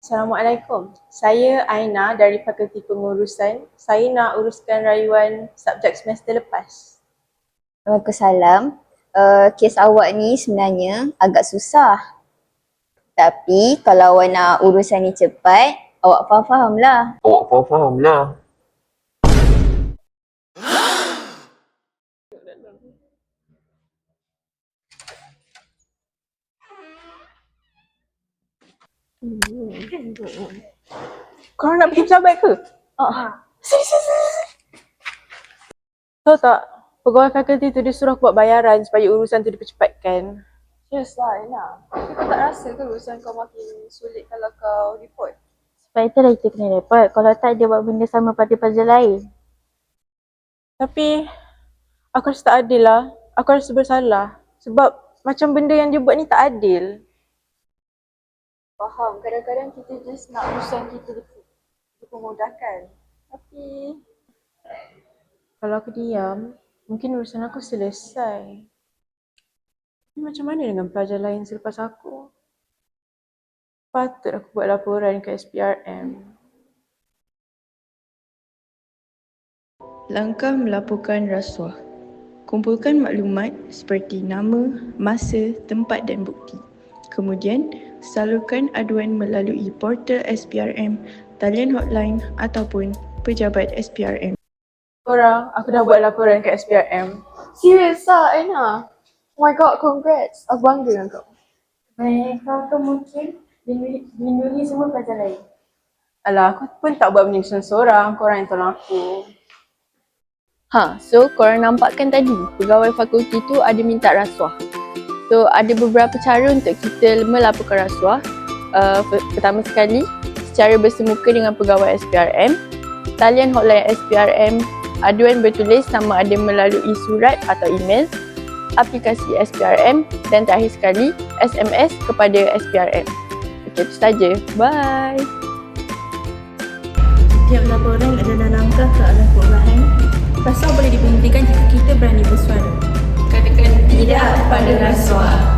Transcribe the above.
Assalamualaikum. Saya Aina dari Fakulti Pengurusan. Saya nak uruskan rayuan subjek semester lepas. Waalaikumsalam. Kes awak ni sebenarnya agak susah. Tapi kalau awak nak urusan ni cepat, awak faham lah. Faham lah. Korang nak pergi pejabat ke? Tahu tak, pegawai fakulti tu dia suruh aku buat bayaran supaya urusan tu dipercepatkan. Serius lah, Aina. Tapi kau tak rasa ke urusan kau makin sulit kalau kau report? Sebab itulah kita kena report. Kalau tak, dia buat benda sama pada pelajar lain. Tapi, aku rasa tak adil lah. Aku rasa bersalah. Sebab macam benda yang dia buat ni tak adil. Faham, kadang-kadang kita just nak urusan kita dipermudahkan. Tapi Kalau aku diam, mungkin urusan aku selesai. Tapi macam mana dengan pelajar lain selepas aku? Patut aku buat laporan ke SPRM. Langkah melaporkan rasuah. Kumpulkan maklumat seperti nama, masa, tempat dan bukti. Kemudian, salurkan aduan melalui portal SPRM, talian hotline ataupun pejabat SPRM. Korang, aku dah buat laporan ke SPRM. serius lah, Aina. Oh my god, congrats. Aku bangga dengan kau. Baik, kau mungkin lindungi semua pelajar lain. Alah, aku pun tak buat benda ni seorang. Korang yang tolong aku. So korang nampakkan tadi pegawai fakulti tu ada minta rasuah. So ada beberapa cara untuk kita melaporkan rasuah. Pertama sekali, secara bersemuka dengan pegawai SPRM, talian hotline SPRM, aduan bertulis sama ada melalui surat atau email, aplikasi SPRM dan terakhir sekali SMS kepada SPRM. Okey, itu saja. Bye. Setiap laporan adalah langkah ke arah perubahan. Rasuah boleh diberhentikan jika kita berani bersuara. Katakan tidak pada rasuah.